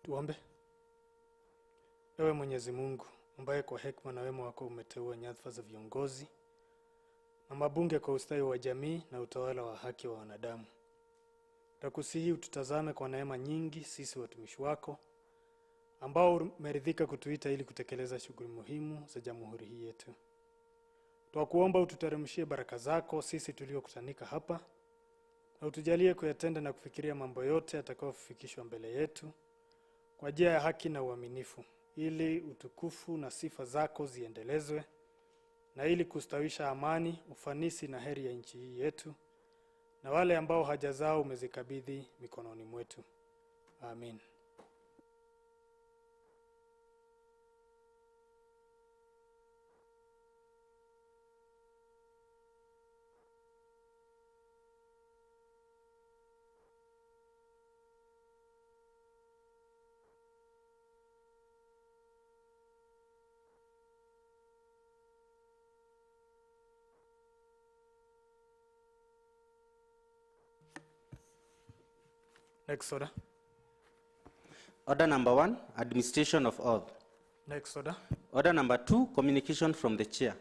Tuombe. Ewe Mwenyezi Mungu, ambaye kwa hekima na wema wako umeteua nyadhifa za viongozi na mabunge kwa ustawi wa jamii na utawala wa haki wa wanadamu. Takusihi ututazame kwa neema nyingi sisi watumishi wako ambao umeridhika kutuita ili kutekeleza shughuli muhimu za jamhuri hii yetu. Twakuomba ututeremshie baraka zako sisi tuliokutanika hapa na utujalie kuyatenda na kufikiria mambo yote yatakayofikishwa mbele yetu kwa njia ya haki na uaminifu, ili utukufu na sifa zako ziendelezwe na ili kustawisha amani, ufanisi na heri ya nchi hii yetu na wale ambao haja zao umezikabidhi mikononi mwetu. Amen. Next order. Order number 1, administration of oath. Next order. Order number 2, communication from the chair.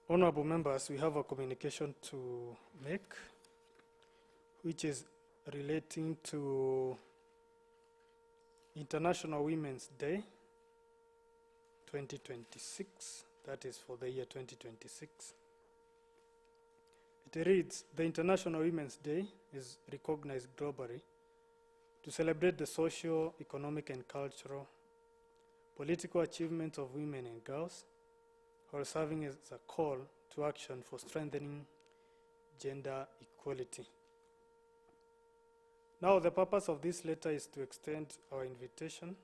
Honorable members, we have a communication to make, which is relating to International Women's Day 2026. That is for the year 2026. It reads, the International Women's Day is recognized globally to celebrate the social, economic, and cultural, political achievements of women and girls, while serving as a call to action for strengthening gender equality. Now, the purpose of this letter is to extend our invitation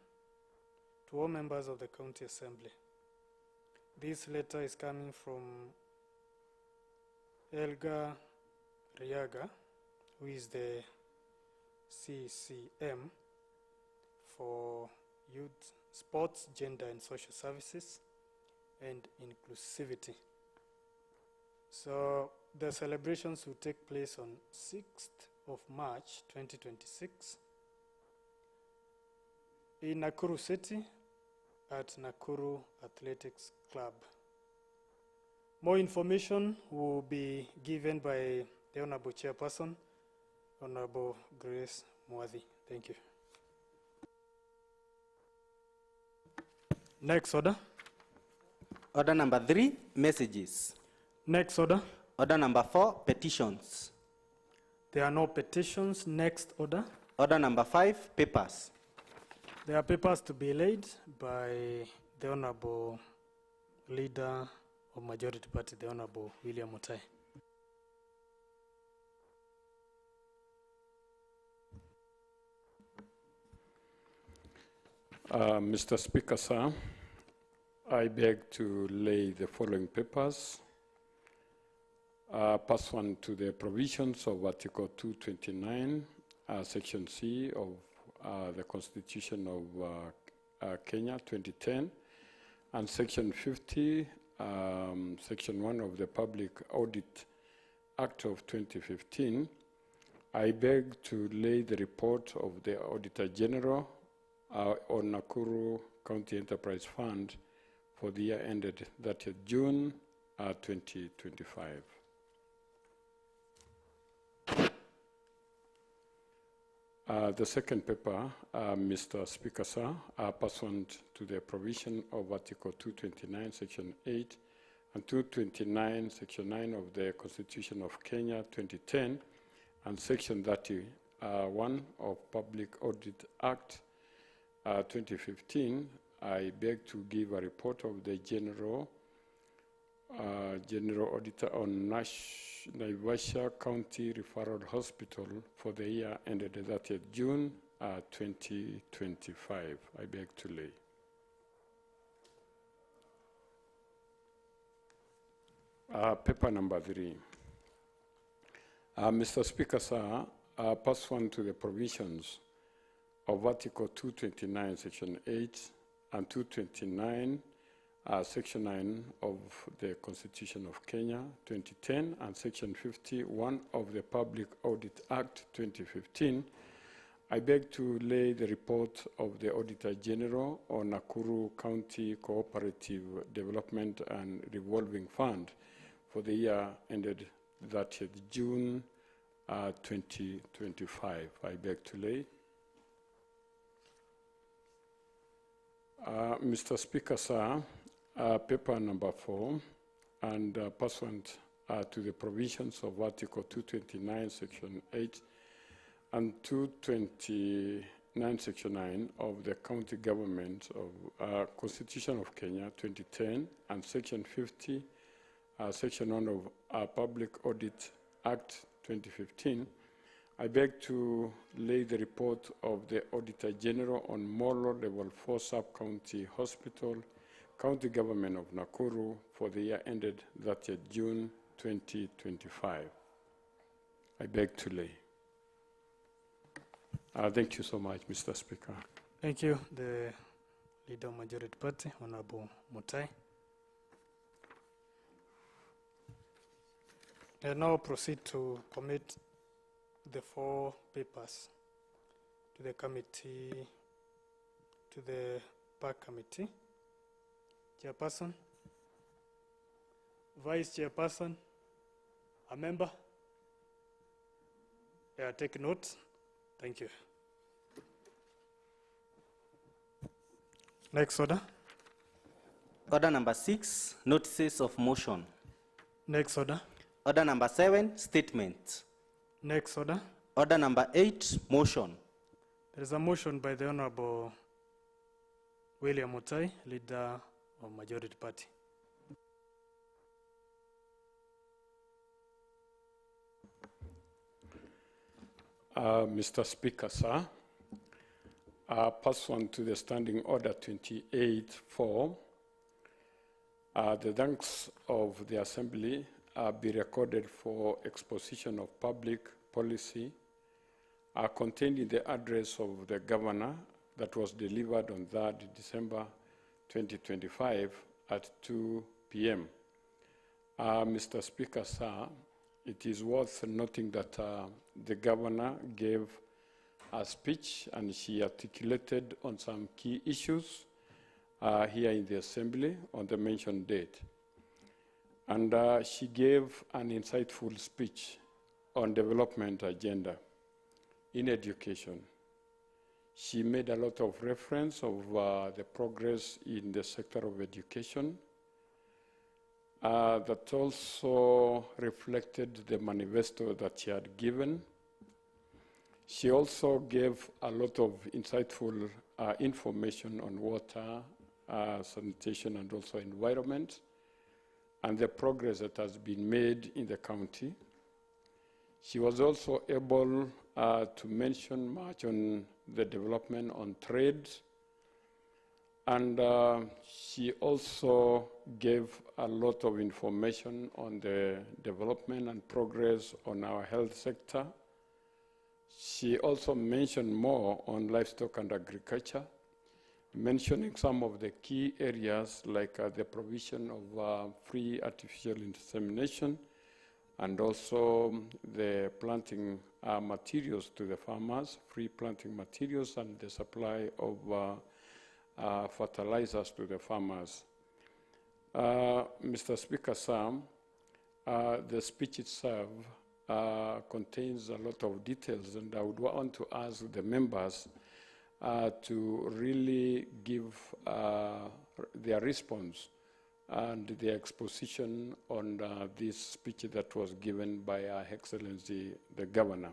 to all members of the County Assembly. This letter is coming from Elga Riaga, who is the CCM for Youth, Sports, Gender and Social Services and Inclusivity. So the celebrations will take place on 6th of March 2026 in Nakuru City at Nakuru Athletics Club. More information will be given by the Honorable Chairperson, Honorable Grace Mwadhi. Thank you. Next order. Order number 3, messages. Next order. Order number 4, petitions. There are no petitions. Next order. Order number 5, papers. There are papers to be laid by the Honorable Leader of Majority Party, the Honorable William Mutai. Mr. Speaker, sir, I beg to lay the following papers pursuant to the provisions of Article 229, Section C of the Constitution of Kenya 2010, and Section 50, Section 1 of the Public Audit Act of 2015. I beg to lay the report of the Auditor General on Nakuru County Enterprise Fund for the year ended 30th June 2025. The second paper, Mr. Speaker, sir, pursuant to the provision of Article 229, Section 8, and 229, Section 9 of the Constitution of Kenya 2010, and Section 31 of Public Audit Act 2015, I beg to give a report of the General Auditor on Naivasha County Referral Hospital for the year ended 30th June 2025. I beg to lay. Paper number 3. Mr. Speaker, sir, pursuant to the provisions of Article 229, Section 8, and 229, Section 9 of the Constitution of Kenya 2010, and Section 51 of the Public Audit Act 2015, I beg to lay the report of the Auditor General on Nakuru County Cooperative Development and Revolving Fund for the year ended 30th June 2025. I beg to lay. Mr. Speaker, sir, paper number 4, and pursuant to the provisions of Article 229, Section 8, and 229, Section 9 of the County Government of Constitution of Kenya, 2010, and Section 50, Section 1 of Public Audit Act, 2015, I beg to lay the report of the Auditor General on Molo Level 4 Sub-County Hospital, County Government of Nakuru for the year ended 30th June 2025. I beg to lay. Thank you so much, Mr. Speaker. Thank you, the Leader of Majority Party, Honorable Mutai. I now proceed to commit the 4 papers to the committee, to the PAC committee. Chairperson, Vice Chairperson, a member. Yeah, take notes. Thank you. Next order. Order number 6, notices of motion. Next order. Order number 7, statement. Next order. Order number 8, motion. There is a motion by the Honorable William Mutai, Leader of Majority Party. Mr. Speaker, sir, pursuant to the Standing Order 28-4, the thanks of the Assembly be recorded for exposition of public policy are contained in the address of the Governor that was delivered on 3rd December 2025 at 2 p.m. Mr. Speaker, sir, it is worth noting that the Governor gave a speech and she articulated on some key issues here in the Assembly on the mentioned date. And she gave an insightful speech on development agenda in education. She made a lot of reference of the progress in the sector of education that also reflected the manifesto that she had given. She also gave a lot of insightful information on water, sanitation, and also environment, and the progress that has been made in the county. She was also able to mention much on the development on trade, and she also gave a lot of information on the development and progress on our health sector. She also mentioned more on livestock and agriculture, mentioning some of the key areas like the provision of free artificial insemination and also the planting materials to the farmers, free planting materials, and the supply of fertilizers to the farmers. Mr. Speaker, sir, the speech itself contains a lot of details, and I would want to ask the members to really give their response and the exposition on this speech that was given by Her Excellency the Governor.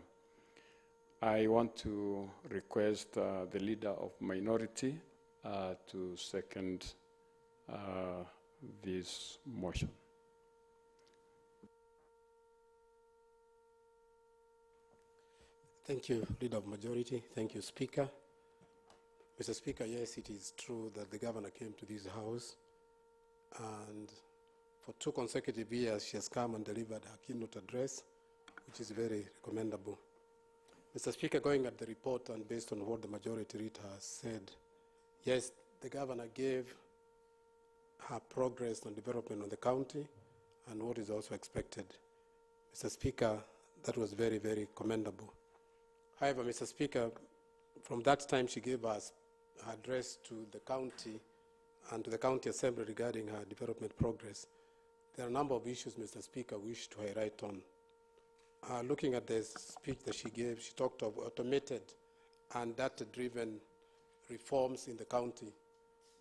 I want to request the Leader of Minority to second this motion. Thank you, Leader of Majority. Thank you, Speaker. Mr. Speaker, yes, it is true that the Governor came to this House, and for 2 consecutive years she has come and delivered her keynote address, which is very commendable. Mr. Speaker, going at the report and based on what the Majority Leader has said, yes, the Governor gave her progress on development of the county and what is also expected. Mr. Speaker, that was very, very commendable. However, Mr. Speaker, from that time she gave us her address to the county and to the county assembly regarding her development progress. There are a number of issues, Mr. Speaker, we wish to highlight on. Looking at the speech that she gave, she talked of automated and data-driven reforms in the county.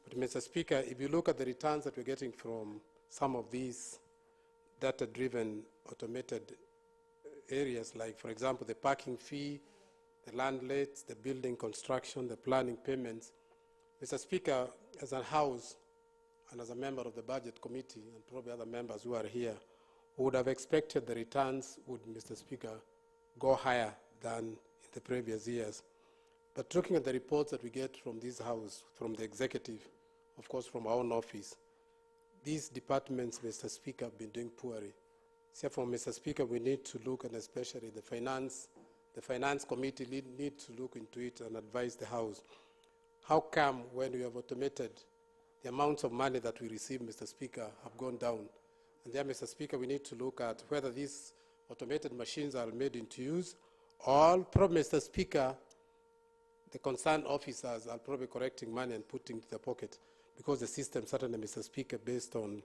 But Mr. Speaker, if you look at the returns that we're getting from some of these data-driven automated areas, like, for example, the parking fee, the land rates, the building construction, the planning payments, Mr. Speaker, as a House and as a member of the Budget Committee, and probably other members who are here, would have expected the returns would, Mr. Speaker, go higher than in the previous years. But looking at the reports that we get from this House, from the executive, of course from our own office, these departments, Mr. Speaker, have been doing poorly. Therefore, Mr. Speaker, we need to look, and especially the finance committee need to look into it and advise the House. How come when we have automated, the amounts of money that we receive, Mr. Speaker, have gone down? And there, Mr. Speaker, we need to look at whether these automated machines are made into use, or probably, Mr. Speaker, the concerned officers are probably correcting money and putting it to the pocket, because the system, certainly, Mr. Speaker, based on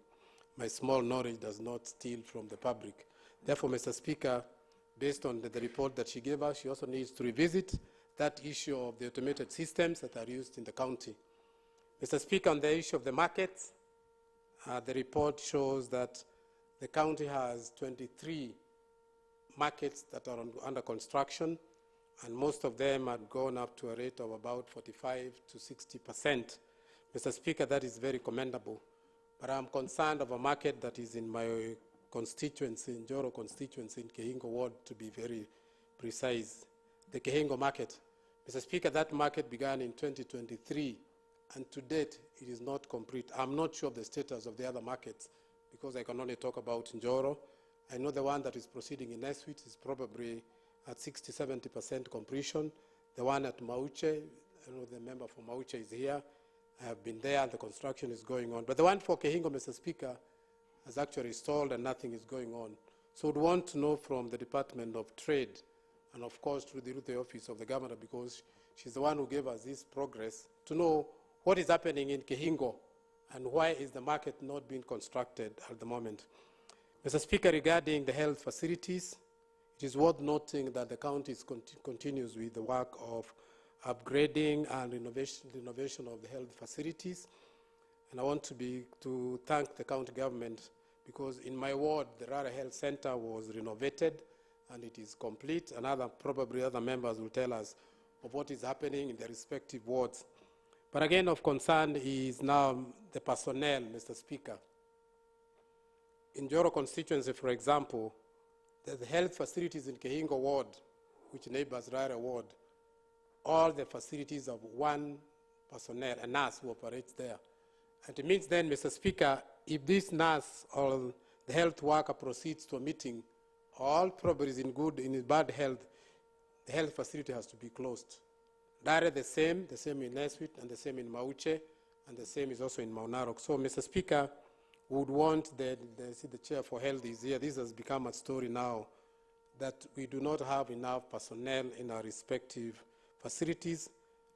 my small knowledge, does not steal from the public. Therefore, Mr. Speaker, based on the report that she gave us, she also needs to revisit that issue of the automated systems that are used in the county. Mr. Speaker, on the issue of the markets, the report shows that the county has 23 markets that are under construction, and most of them had gone up to a rate of about 45 to 60%. Mr. Speaker, that is very commendable. But I'm concerned of a market that is in my constituency, in Njoro constituency, in Kehingo ward, to be very precise. The Kehingo market. Mr. Speaker, that market began in 2023, and to date, it is not complete. I'm not sure of the status of the other markets, because I can only talk about Njoro. I know the one that is proceeding in Neswit is probably at 60–70% completion. The one at Mauche, I know the member for Mauche is here. I have been there, the construction is going on. But the one for Kehingo, Mr. Speaker, has actually stalled and nothing is going on. So we'd want to know from the Department of Trade, and of course through the office of the governor, because she's the one who gave us this progress, to know what is happening in Kehingo and why is the market not being constructed at the moment. Mr. Speaker, regarding the health facilities, it is worth noting that the county continues with the work of upgrading and renovation of the health facilities. And I want to thank the county government, because in my ward, the Rara Health Center was renovated and it is complete, and probably other members will tell us of what is happening in their respective wards. But again, of concern is now the personnel, Mr. Speaker. In Njoro constituency, for example, the health facilities in Kehingo ward, which neighbors Rara ward, all the facilities of one personnel, a nurse who operates there. And it means then, Mr. Speaker, if this nurse or the health worker proceeds to a meeting, all probably is in bad health, the health facility has to be closed. Dare the same in Neswit, and the same in Mauche, and the same is also in Maunarok. So, Mr. Speaker, we would want the chair for health is here. This has become a story now that we do not have enough personnel in our respective facilities.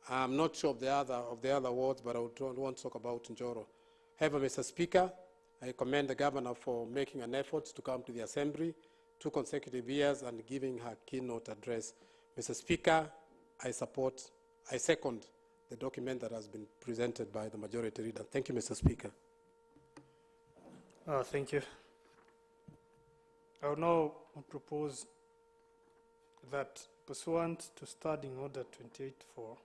I'm not sure of the other wards, but I would want to talk about Njoro. However, Mr. Speaker, I commend the governor for making an effort to come to the Assembly 2 consecutive years and giving her keynote address. Mr. Speaker, I second the document that has been presented by the majority leader. Thank you, Mr. Speaker. Thank you. I will now propose that, pursuant to Standing Order 28.4,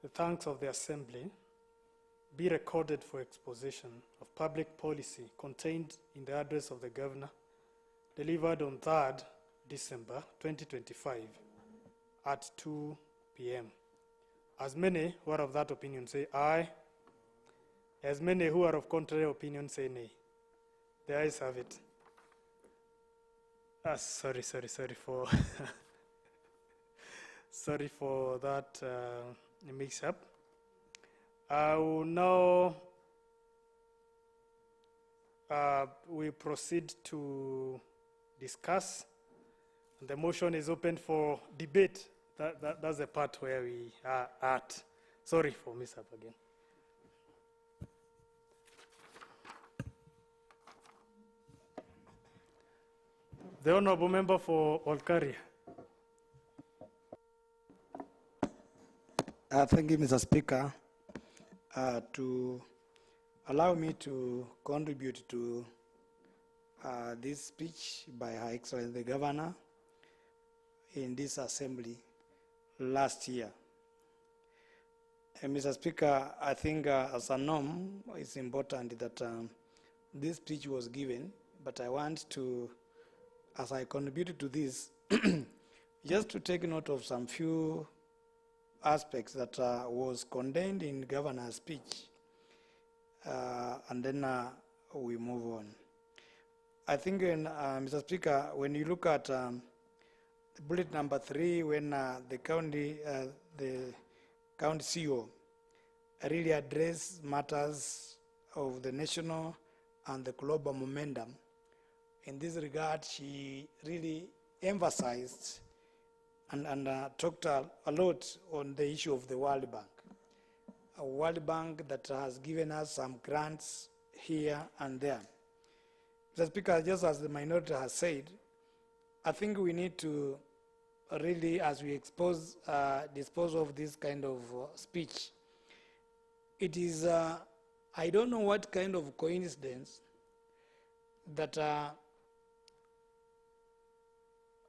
the thanks of the Assembly be recorded for exposition of public policy contained in the address of the Governor, delivered on 3rd December 2025 at 2 p.m. As many who are of that opinion say aye. As many who are of contrary opinion say nay. The ayes have it. Sorry for sorry for that mix-up. I will now we proceed to discuss. The motion is open for debate that's the part where we are at. Sorry for mishap again. The Honourable Member for Olkaria. Thank you, Mr. Speaker, to allow me to contribute to this speech by Her Excellency the Governor in this assembly last year. Mr. Speaker, I think as a norm, it's important that this speech was given, but I want to, as I contributed to this, just to take note of some few aspects that was contained in Governor's speech, and then we move on. I think, Mr. Speaker, when you look at bullet number 3, when the county CEO really addressed matters of the national and the global momentum, in this regard, she really emphasized and talked a lot on the issue of the World Bank. A World Bank that has given us some grants here and there. Mr. Speaker, just as the minority has said, I think we need to really, as we dispose of this kind of speech, it is, I don't know what kind of coincidence that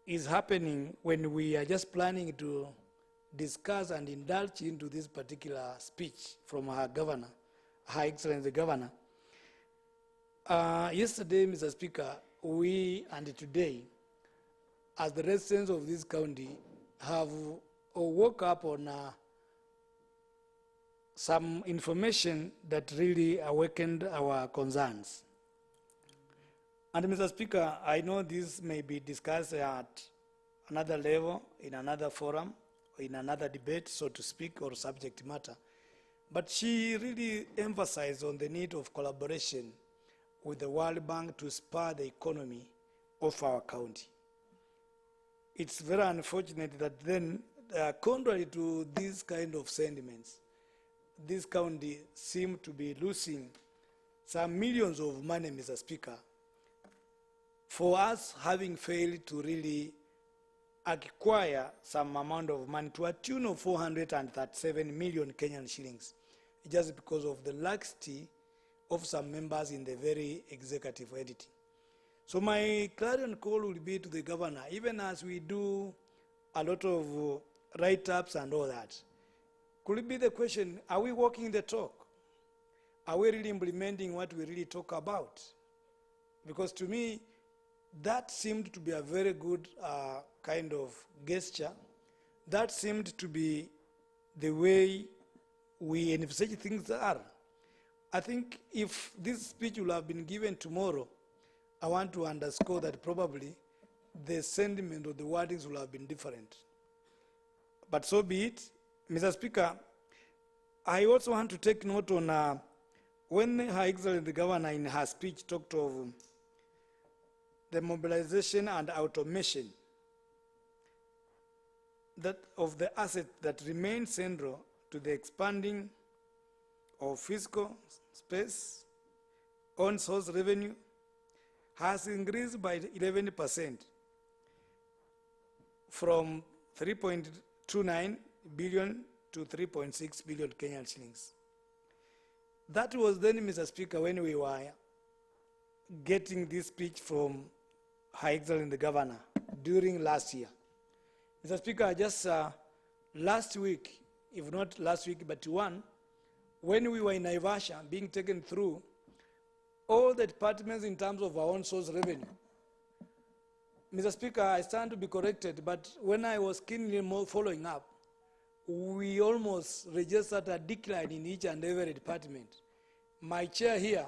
is happening when we are just planning to discuss and indulge into this particular speech from our governor, Her Excellency the Governor. Yesterday, Mr. Speaker, we and today, as the residents of this county, have woke up on some information that really awakened our concerns. And Mr. Speaker, I know this may be discussed at another level, in another forum, in another debate, so to speak, or subject matter. But she really emphasized on the need of collaboration with the World Bank to spur the economy of our county. It's very unfortunate that then, contrary to these kind of sentiments, this county seemed to be losing some millions of money, Mr. Speaker, for us having failed to really acquire some amount of money to a tune of 437 million Kenyan shillings, just because of the laxity of some members in the very executive entity. So my clarion call will be to the governor, even as we do a lot of write-ups and all that, could it be the question, are we walking the talk? Are we really implementing what we really talk about? Because to me, that seemed to be a very good kind of gesture. That seemed to be the way we envisage things are. I think if this speech will have been given tomorrow, I want to underscore that probably the sentiment of the wordings will have been different. But so be it. Mr. Speaker, I also want to take note on when Her Excellency the Governor in her speech talked of the mobilization and automation that of the asset that remain central to the expanding of fiscal space, on-source revenue has increased by 11% from 3.29 billion to 3.6 billion Kenyan shillings. That was then, Mr. Speaker, when we were getting this speech from Her Excellency the Governor during last year. Mr. Speaker, just last week, if not last week, but one, when we were in Naivasha being taken through all the departments in terms of our own source revenue. Mr. Speaker, I stand to be corrected, but when I was keenly following up, we almost registered a decline in each and every department. My chair here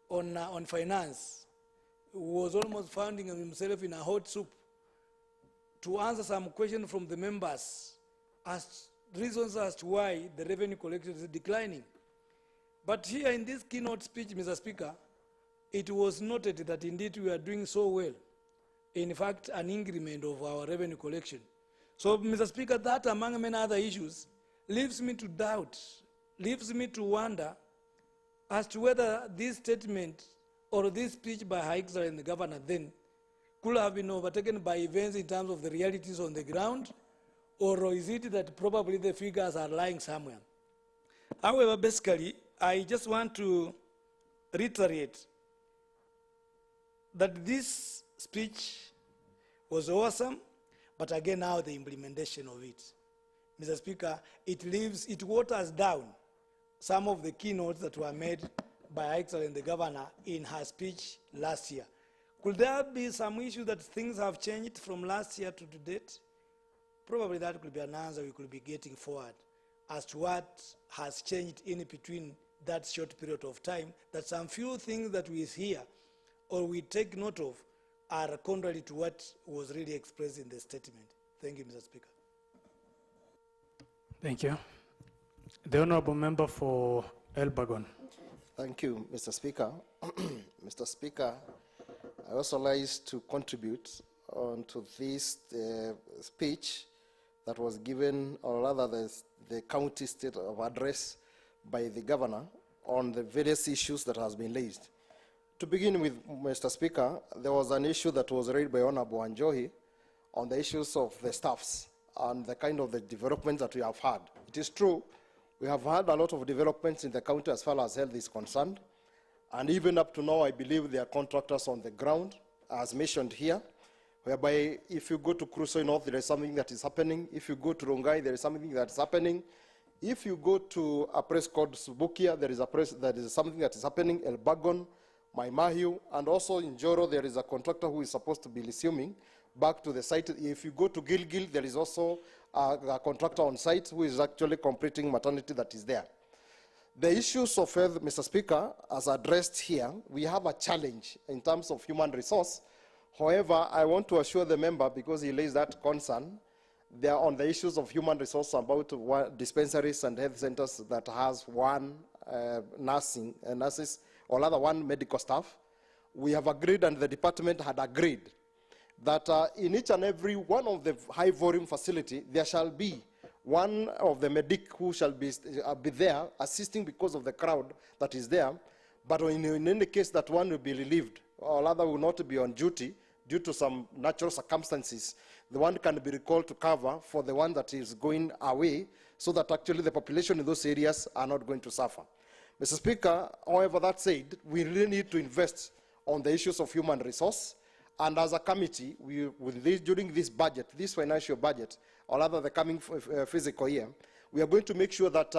on finance was almost finding himself in a hot soup to answer some questions from the members as reasons as to why the revenue collected is declining. But here in this keynote speech, Mr. Speaker, it was noted that indeed we are doing so well. In fact, an increment of our revenue collection. So, Mr. Speaker, that among many other issues leaves me to doubt, leaves me to wonder as to whether this statement or this speech by Her Excellency the Governor then could have been overtaken by events in terms of the realities on the ground, or is it that probably the figures are lying somewhere? However, basically, I just want to reiterate that this speech was awesome, but again now the implementation of it. Mr. Speaker, it waters down some of the keynotes that were made by Her Excellency the Governor in her speech last year. Could there be some issue that things have changed from last year to date? Probably that could be an answer we could be getting forward as to what has changed in between that short period of time, that some few things that we hear or we take note of are contrary to what was really expressed in the statement. Thank you, Mr. Speaker. Thank you. The Honorable Member for Elbagon. Thank you, Mr. Speaker. Mr. Speaker, I also like to contribute to this speech that was given, or rather the county state of address by the governor on the various issues that has been raised. To begin with, Mr. Speaker, there was an issue that was raised by Honorable Anjohi on the issues of the staffs and the kind of the developments that we have had. It is true, we have had a lot of developments in the county as far as health is concerned, and even up to now, I believe there are contractors on the ground, as mentioned here, whereby if you go to Crusoe North, there is something that is happening. If you go to Rongai, there is something that is happening. If you go to a place called Subukia, there is something that is happening. Elbagon, Maimahiu, and also in Joro, there is a contractor who is supposed to be resuming back to the site. If you go to Gilgil, there is also a contractor on site who is actually completing maternity that is there. The issues of health, Mr. Speaker, as addressed here, we have a challenge in terms of human resource. However, I want to assure the member, because he raised that concern, they are on the issues of human resource about dispensaries and health centers that has one nurses, or rather one medical staff. We have agreed, and the department had agreed, that in each and every one of the high volume facility, there shall be one of the medic who shall be there assisting because of the crowd that is there, but in any case that one will be relieved, or rather will not be on duty due to some natural circumstances, the one can be recalled to cover for the one that is going away, so that actually the population in those areas are not going to suffer. Mr. Speaker, however, that said, we really need to invest on the issues of human resource, and as a committee, during this budget, this financial budget, or rather the coming fiscal year, we are going to make sure that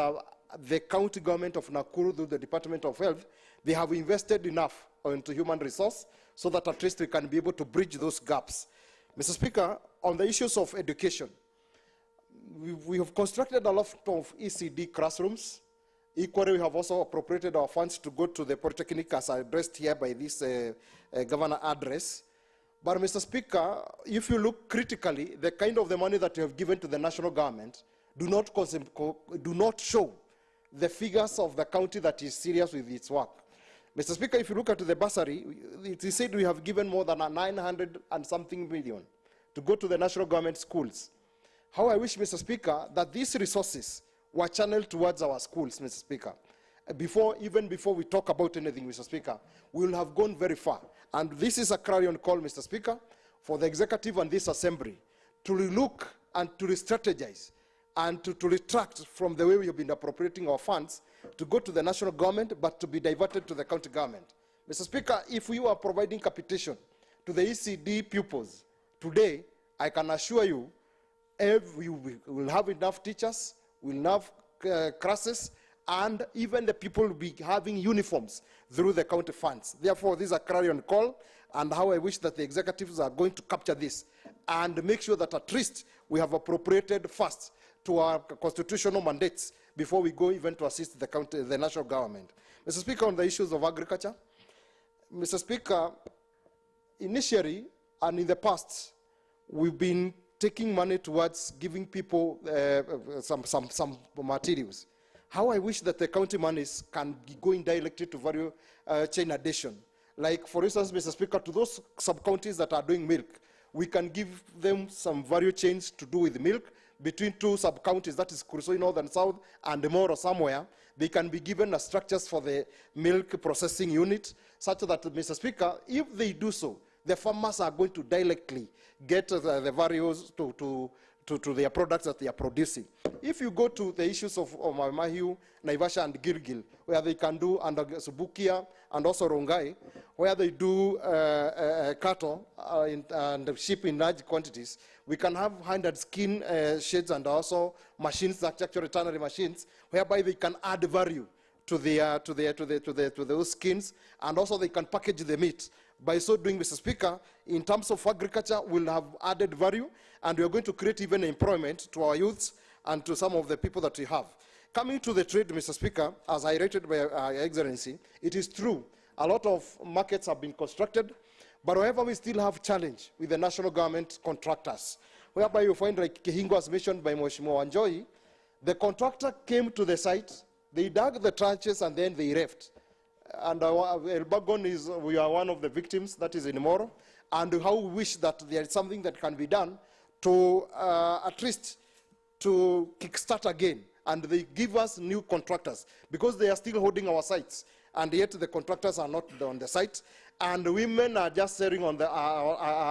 the county government of Nakuru, through the Department of Health, they have invested enough into human resource so that at least we can be able to bridge those gaps. Mr. Speaker, on the issues of education, we have constructed a lot of ECD classrooms. Equally, we have also appropriated our funds to go to the Polytechnic as addressed here by this governor address. But Mr. Speaker, if you look critically, the kind of the money that you have given to the national government do not show the figures of the county that is serious with its work. Mr. Speaker, if you look at the bursary, it is said we have given more than 900 and something million to go to the national government schools. How I wish, Mr. Speaker, that these resources were channeled towards our schools, Mr. Speaker. Even before we talk about anything, Mr. Speaker, we will have gone very far. And this is a clarion call, Mr. Speaker, for the executive and this assembly to relook and to re-strategize and to retract from the way we have been appropriating our funds to go to the national government, but to be diverted to the county government. Mr. Speaker, if we are providing capitation to the ECD pupils today, I can assure you, we will have enough teachers, we will have classes, and even the people will be having uniforms through the county funds. Therefore, this is a clarion call, and how I wish that the executives are going to capture this and make sure that at least we have appropriated first to our constitutional mandates before we go even to assist the national government. Mr. Speaker, on the issues of agriculture, Mr. Speaker, initially and in the past, we've been taking money towards giving people some materials. How I wish that the county monies can be going directly to value chain addition. Like, for instance, Mr. Speaker, to those sub-counties that are doing milk, we can give them some value chains to do with milk between two sub-counties, that is Kursoi North and South, and Molo somewhere. They can be given structures for the milk processing unit, such that, Mr. Speaker, if they do so, the farmers are going to directly get the values to their products that they are producing. If you go to the issues of Mahiu, Naivasha, and Gilgil, where they can do, and Subukia, and also Rongai, where they do cattle and sheep in large quantities, we can have handed skin sheds and also machines, actually tannery machines, whereby they can add value to those skins, and also they can package the meat. By so doing, Mr. Speaker, in terms of agriculture, we'll have added value, and we are going to create even employment to our youths and to some of the people that we have. Coming to the trade, Mr. Speaker, as I rated by Your Excellency, it is true, a lot of markets have been constructed, but however, we still have challenge with the national government contractors, whereby you find, like Kihingo was mentioned by Mheshimiwa Wanjoi, the contractor came to the site, they dug the trenches, and then they left. And Elbagon we are one of the victims, that is in Moro, and how we wish that there is something that can be done to at least to kickstart again, and they give us new contractors, because they are still holding our sites, and yet the contractors are not on the site, and women are just selling on the,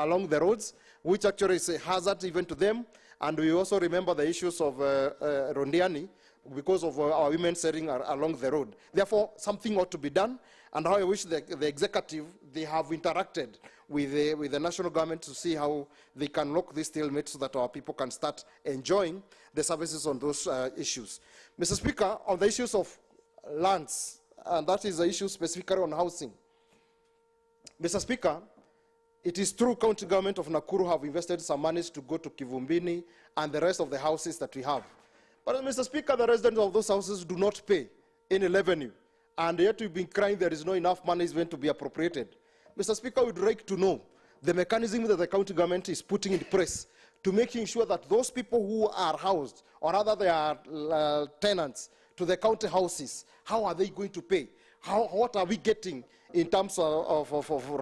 along the roads, which actually is a hazard even to them. And we also remember the issues of Rondiani, because of our women selling along the road. Therefore, something ought to be done, and how I wish the executive, they have interacted with the national government to see how they can lock this stalemate so that our people can start enjoying the services on those issues. Mr. Speaker, on the issues of lands, and that is the issue specifically on housing. Mr. Speaker, it is true county government of Nakuru have invested some monies to go to Kivumbini and the rest of the houses that we have. But Mr. Speaker, the residents of those houses do not pay any revenue, and yet we've been crying there is not enough money is going to be appropriated. Mr. Speaker, we'd like to know the mechanism that the county government is putting in place to making sure that those people who are housed, or rather they are tenants to the county houses, how are they going to pay? What are we getting in terms of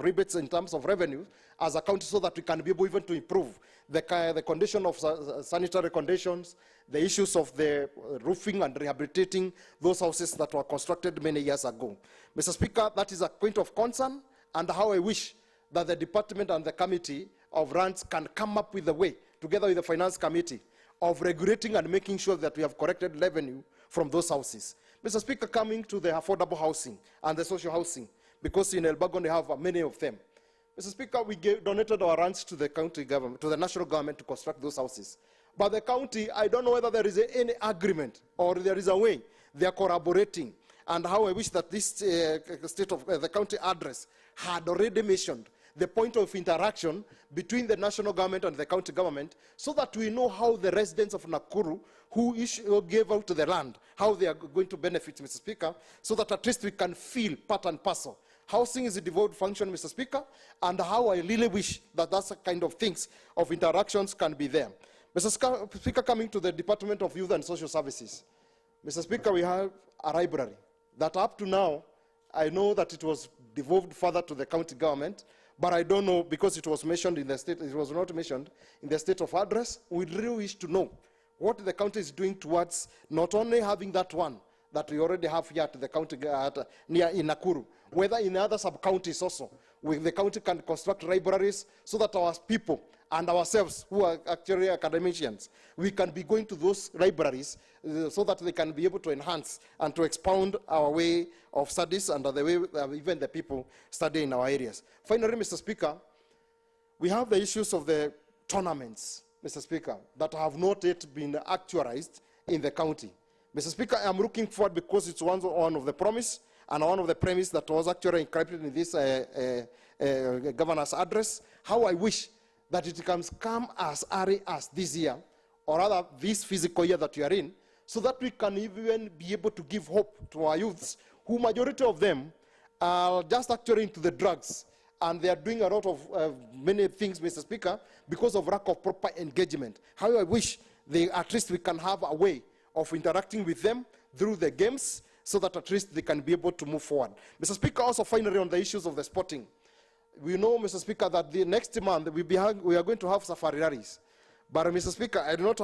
rebates, in terms of revenue as a county, so that we can be able even to improve the condition of sanitary conditions, the issues of the roofing and rehabilitating those houses that were constructed many years ago. Mr. Speaker, that is a point of concern, and how I wish that the department and the committee of rents can come up with a way, together with the finance committee, of regulating and making sure that we have corrected revenue from those houses. Mr. Speaker, coming to the affordable housing and the social housing, because in Elbagon they have many of them. Mr. Speaker, we donated our rents to the county government, to the national government, to construct those houses. But the county, I don't know whether there is any agreement or there is a way they are collaborating, and how I wish that this state of the county address had already mentioned the point of interaction between the national government and the county government, so that we know how the residents of Nakuru who gave out the land, how they are going to benefit, Mr. Speaker, so that at least we can feel part and parcel. Housing is a devolved function, Mr. Speaker, and how I really wish that that's the kind of things of interactions can be there. Mr. Speaker, coming to the Department of Youth and Social Services. Mr. Speaker, we have a library that up to now, I know that it was devolved further to the county government, but I don't know, because it was mentioned in the state, it was not mentioned in the state of address. We really wish to know what the county is doing towards not only having that one that we already have here at the county near in Nakuru, whether in other sub-counties also, where the county can construct libraries so that our people and ourselves, who are actually academicians, we can be going to those libraries so that they can be able to enhance and to expound our way of studies and the way even the people study in our areas. Finally, Mr. Speaker, we have the issues of the tournaments, Mr. Speaker, that have not yet been actualized in the county. Mr. Speaker, I'm looking forward, because it's one of the promise and one of the premise that was actually encrypted in this governor's address, how I wish that it can come as early as this year, or rather this physical year that we are in, so that we can even be able to give hope to our youths, who majority of them are just actually into the drugs, and they are doing a lot of many things, Mr. Speaker, because of lack of proper engagement. How I wish at least we can have a way of interacting with them through the games, so that at least they can be able to move forward. Mr. Speaker, also finally on the issues of the sporting. we know, Mr. Speaker, that the next month we are going to have safari rallies. But, Mr. Speaker, I do not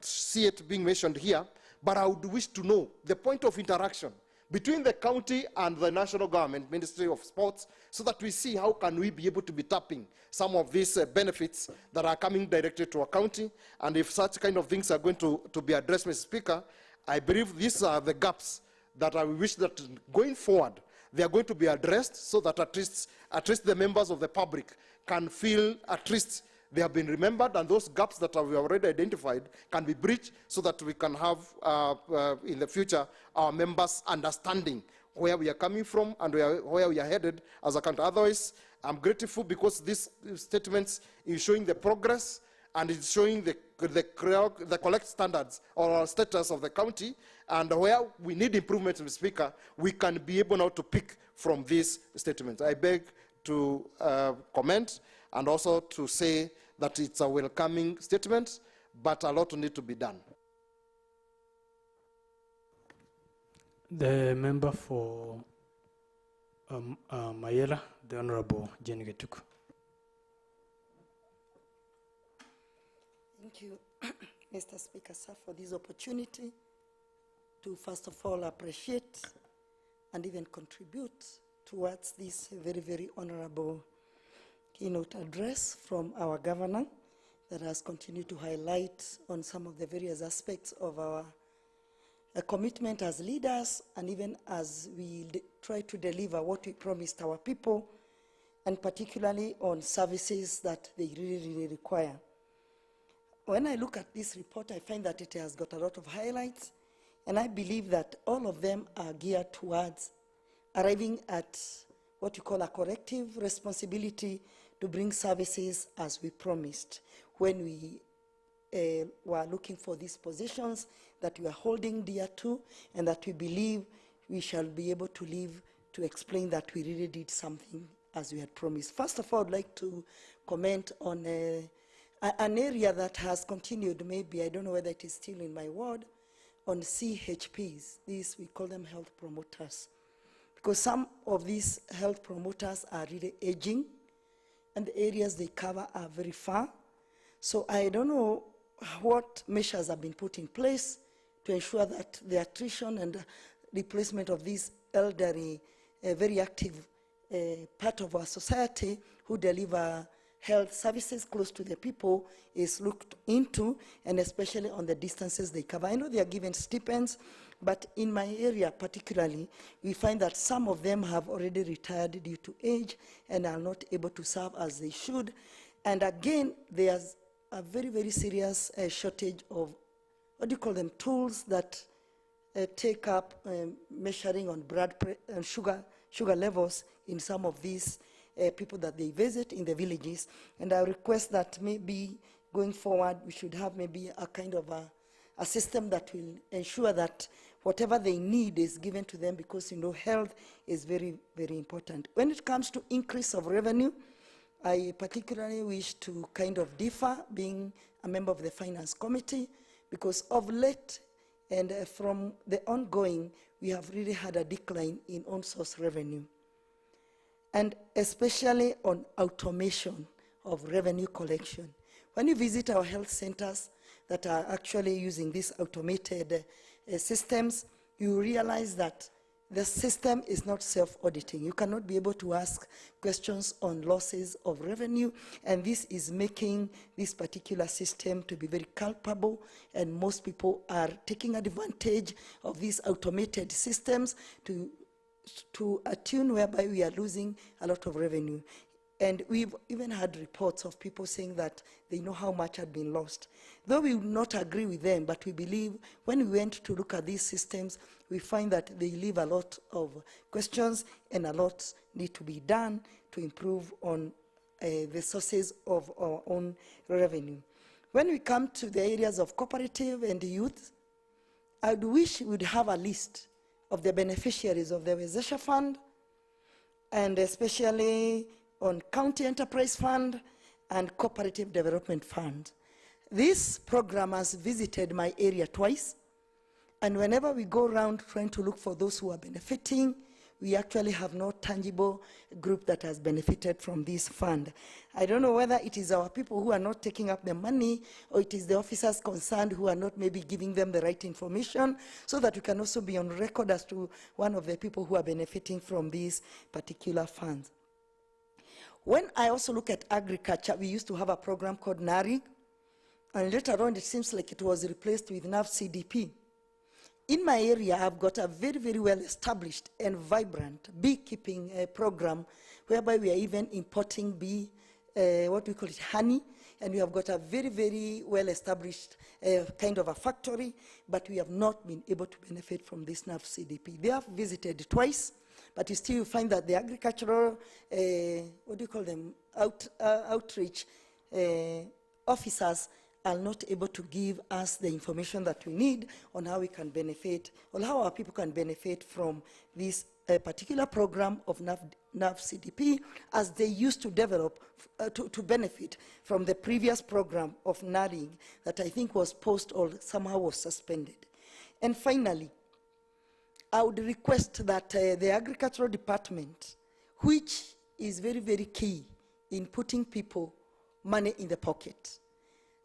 see it being mentioned here, but I would wish to know the point of interaction between the county and the national government, Ministry of Sports, so that we see how can we be able to be tapping some of these benefits that are coming directly to our county. And if such kind of things are going to be addressed, Mr. Speaker, I believe these are the gaps that I wish that going forward, they are going to be addressed so that at least the members of the public can feel at least they have been remembered, and those gaps that we have already identified can be bridged so that we can have, in the future, our members understanding where we are coming from and where we are headed as a country. Otherwise, I'm grateful because these statements is showing the progress and it's showing the correct standards or status of the county, and where we need improvement, Mr. Speaker, we can be able now to pick from these statements. I beg to comment and also to say that it's a welcoming statement, but a lot need to be done. The member for Mayela, the Honorable Jenny Getuku. Thank you, Mr. Speaker, sir, for this opportunity to first of all appreciate and even contribute towards this very, very honorable keynote address from our governor that has continued to highlight on some of the various aspects of our commitment as leaders, and even as we try to deliver what we promised our people, and particularly on services that they really, really require. When I look at this report, I find that it has got a lot of highlights, and I believe that all of them are geared towards arriving at what you call a corrective responsibility to bring services as we promised when we were looking for these positions that we are holding dear to, and that we believe we shall be able to live to explain that we really did something as we had promised. First of all, I'd like to comment on an area that has continued, maybe, I don't know whether it is still in my ward, on CHPs. These, we call them health promoters. Because some of these health promoters are really aging, and the areas they cover are very far. So I don't know what measures have been put in place to ensure that the attrition and replacement of these elderly, very active part of our society who deliver health services close to the people is looked into, and especially on the distances they cover. I know they are given stipends, but in my area particularly, we find that some of them have already retired due to age and are not able to serve as they should. And again, there's a very, very serious shortage of, what do you call them, tools that take up measuring on blood and sugar levels in some of these people that they visit in the villages. And I request that maybe going forward, we should have maybe a kind of a system that will ensure that whatever they need is given to them, because, you know, health is very, very important. When it comes to increase of revenue, I particularly wish to kind of differ, being a member of the Finance Committee, because of late and from the ongoing, we have really had a decline in on-source revenue. And especially on automation of revenue collection. When you visit our health centers that are actually using these automated systems, you realize that the system is not self-auditing. You cannot be able to ask questions on losses of revenue, and this is making this particular system to be very culpable, and most people are taking advantage of these automated systems to a tune whereby we are losing a lot of revenue. And we've even had reports of people saying that they know how much had been lost. Though we would not agree with them, but we believe when we went to look at these systems, we find that they leave a lot of questions and a lot need to be done to improve on the sources of our own revenue. When we come to the areas of cooperative and youth, I wish we would have a list of the beneficiaries of the Naivasha Fund, and especially on County Enterprise Fund and Cooperative Development Fund. This program has visited my area twice, and whenever we go around trying to look for those who are benefiting, we actually have no tangible group that has benefited from this fund. I don't know whether it is our people who are not taking up the money, or it is the officers concerned who are not maybe giving them the right information, so that we can also be on record as to one of the people who are benefiting from these particular funds. When I also look at agriculture, we used to have a program called NARI, and later on it seems like it was replaced with NAV CDP. In my area, I've got a very, very well-established and vibrant beekeeping program, whereby we are even importing bee, what we call it, honey, and we have got a very, very well-established kind of a factory, but we have not been able to benefit from this NAV CDP. They have visited twice, but you still find that the agricultural, what do you call them, outreach officers are not able to give us the information that we need on how we can benefit, or how our people can benefit from this particular program of NAV CDP, as they used to develop, to benefit from the previous program of NARIG that I think was paused or somehow was suspended. And finally, I would request that the agricultural department, which is very, very key in putting people money in the pocket,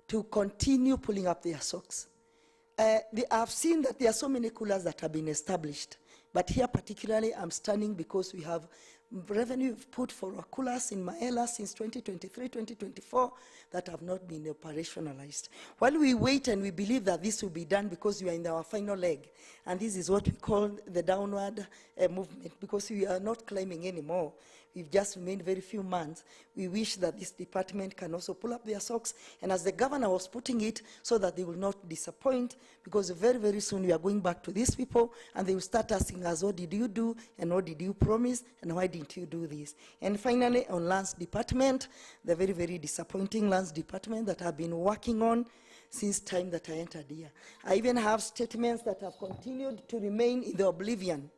to continue pulling up their socks. I've seen that there are so many coolers that have been established, but here particularly I'm standing because we have revenue put for our coolers in Maela since 2023, 2024 that have not been operationalized. While we wait and we believe that this will be done because we are in our final leg, and this is what we call the downward movement, because we are not climbing anymore. We've just remained very few months. We wish that this department can also pull up their socks, and as the governor was putting it, so that they will not disappoint, because very, very soon we are going back to these people, and they will start asking us, what did you do, and what did you promise, and why didn't you do this? And finally, on lands department, the very, very disappointing lands department that I've been working on since time that I entered here. I even have statements that have continued to remain in the oblivion,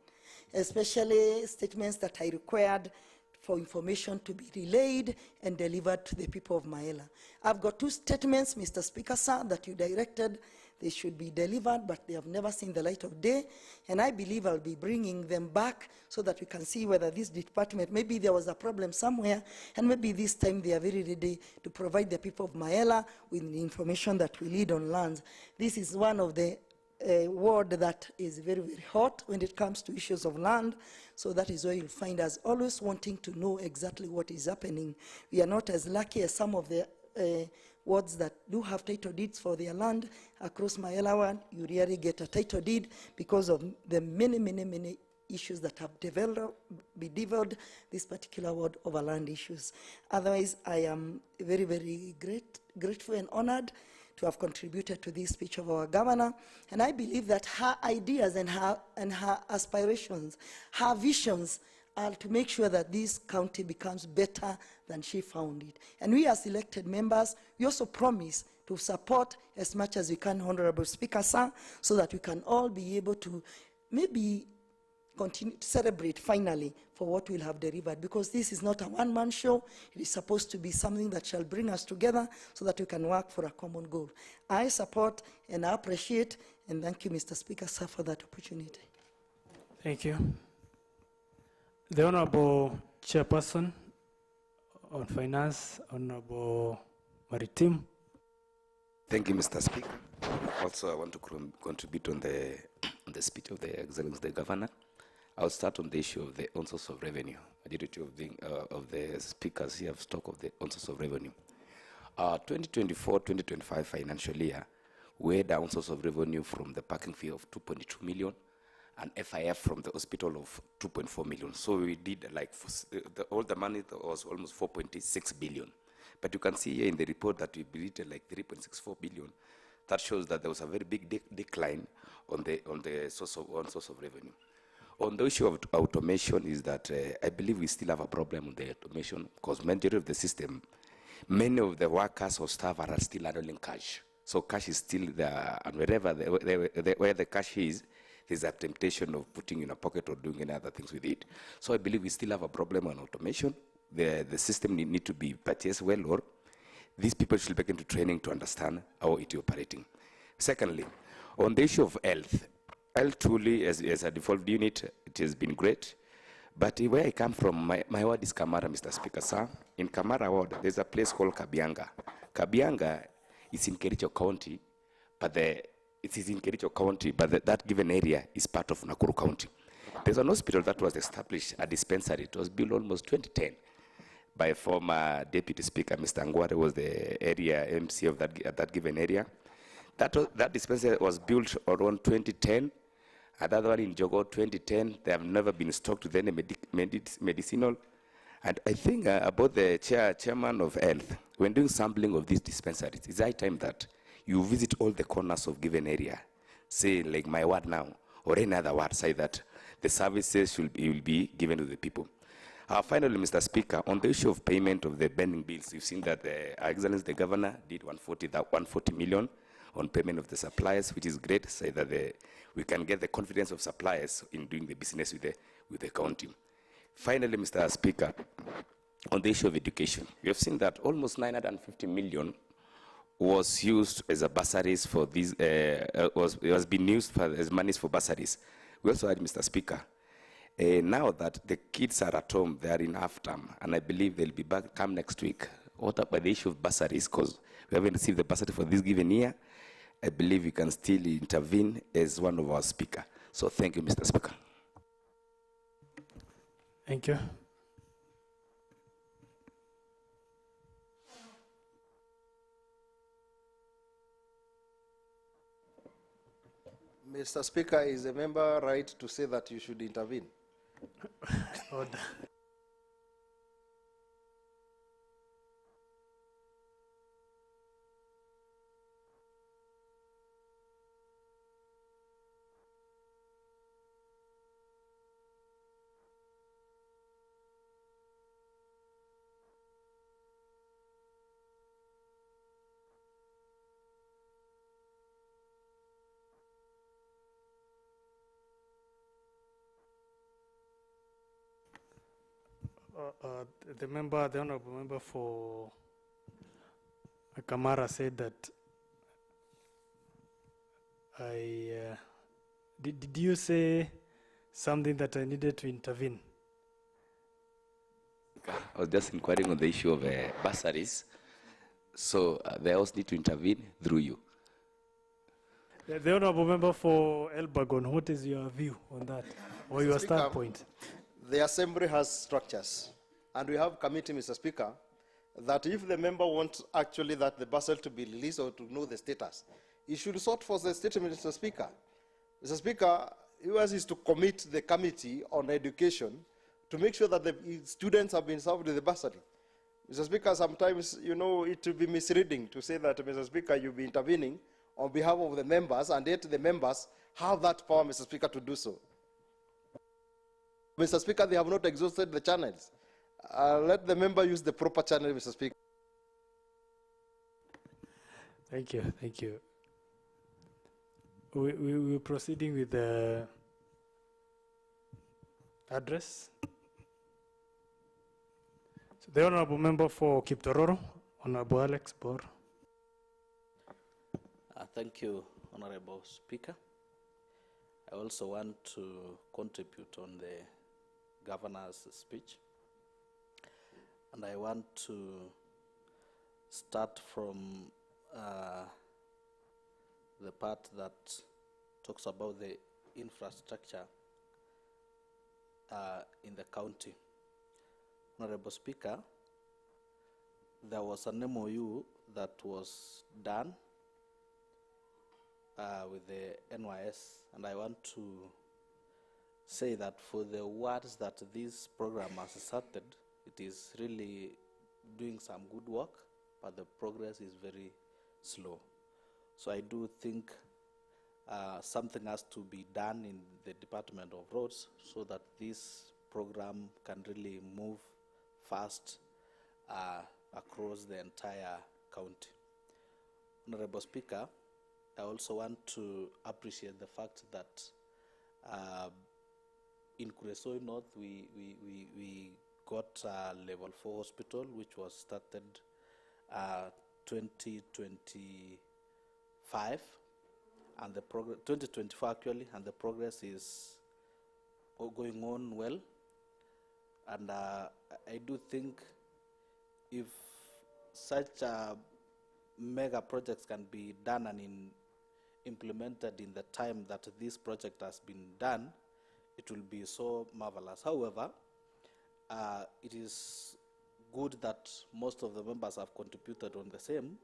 especially statements that I required for information to be relayed and delivered to the people of Maela. I've got 2 statements, Mr. Speaker, sir, that you directed they should be delivered, but they have never seen the light of day, and I believe I'll be bringing them back so that we can see whether this department, maybe there was a problem somewhere, and maybe this time they are very ready to provide the people of Maela with the information that we need on lands. This is one of the ward that is very, very hot when it comes to issues of land. So that is why you'll find us always wanting to know exactly what is happening. We are not as lucky as some of the wards that do have title deeds for their land. Across Maela one, you really get a title deed because of the many, many, many issues that have bedeviled this particular ward over land issues. Otherwise, I am very, very grateful and honored to have contributed to this speech of our governor, and I believe that her ideas and her aspirations, her visions are to make sure that this county becomes better than she found it. And we as elected members, we also promise to support as much as we can, Honorable Speaker, sir, so that we can all be able to maybe continue to celebrate finally for what we'll have delivered, because this is not a one-man show. It is supposed to be something that shall bring us together so that we can work for a common goal. I support and I appreciate, and thank you, Mr. Speaker, sir, for that opportunity. Thank you. The Honorable Chairperson on Finance, Honorable Maritim. Thank you, Mr. Speaker. Also, I want to contribute on the speech of the Excellency the Governor. I'll start on the issue of the own source of revenue. Majority of the speakers here have talked of the own source of revenue. 2024-2025 financial year, we had own source of revenue from the parking fee of 2.2 million and FIF from the hospital of 2.4 million. So we did like, all the money was almost 4.6 billion. But you can see here in the report that we built like 3.64 billion. That shows that there was a very big decline on the own source of revenue. On the issue of automation is that I believe we still have a problem with the automation, because majority of the system, many of the workers or staff are still handling cash. So cash is still there, and wherever where the cash is, there's a temptation of putting in a pocket or doing any other things with it. So I believe we still have a problem on automation. The system need to be purchased well, or these people should begin to training to understand how it is operating. Secondly, on the issue of health truly, as a devolved unit, it has been great. But where I come from, my ward is Kamara, Mr. Speaker, sir. In Kamara ward, there's a place called Kabianga. Kabianga is in Kericho County, but it is in Kericho County, but that given area is part of Nakuru County. There's an hospital that was established, a dispensary. It was built almost 2010 by former Deputy Speaker, Mr. Ngware was the area MC of that given area. That dispensary was built around 2010. Another one in Jogo 2010. They have never been stocked with any medicinal. And I think about the chairman of health, when doing sampling of these dispensaries, it's high time that you visit all the corners of given area. Say like my ward now, or any other ward, say that the services will be given to the people. Finally, Mr. Speaker, on the issue of payment of the pending bills, you've seen that Her Excellency the Governor did 140 million on payment of the suppliers, which is great, so that we can get the confidence of suppliers in doing the business with the county. Finally, Mr. Speaker, on the issue of education, we have seen that almost 950 million was used as a bursaries for these, was being used as monies for bursaries. We also had, Mr. Speaker, now that the kids are at home, they are in half term, and I believe they'll be back come next week. What about the issue of bursaries? Because we haven't received the bursary for this given year. I believe we can still intervene as one of our speaker. So thank you, Mr. Speaker. Thank you. Mr. Speaker, is a member right to say that you should intervene? Order. The honorable member for Kamara said that did you say something that I needed to intervene? I was just inquiring on the issue of bursaries. So they also need to intervene through you. The honorable member for Elbagon, what is your view on that, or your Speaker, standpoint? The assembly has structures, and we have committee, Mr. Speaker, that if the member wants actually that the bursary to be released or to know the status, he should sort for the statement, Mr. Speaker. Mr. Speaker, yours is to commit the committee on education to make sure that the students have been served with the bursary. Mr. Speaker, sometimes, you know, it will be misleading to say that, Mr. Speaker, you'll be intervening on behalf of the members, and yet the members have that power, Mr. Speaker, to do so. Mr. Speaker, they have not exhausted the channels. Let the member use the proper channel, Mr. Speaker. Thank you, thank you. We're proceeding with the address. So the honorable member for Kiptororo, Honorable Alex Bor. Thank you, Honorable Speaker. I also want to contribute on the governor's speech. And I want to start from the part that talks about the infrastructure in the county. Honorable Speaker, there was an MOU that was done with the NYS, and I want to say that for the wards that this program has started, it is really doing some good work, but the progress is very slow. So I do think something has to be done in the Department of Roads so that this program can really move fast across the entire county. Honorable Speaker, I also want to appreciate the fact that in Kuresoi North we got a level 4 hospital which was started 2025 and the progress 2024 actually, and the progress is going on well. And I do think if such mega projects can be done and implemented in the time that this project has been done, it will be so marvelous. However, it is good that most of the members have contributed on the same,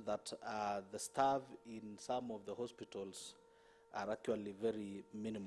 that the staff in some of the hospitals are actually very minimal.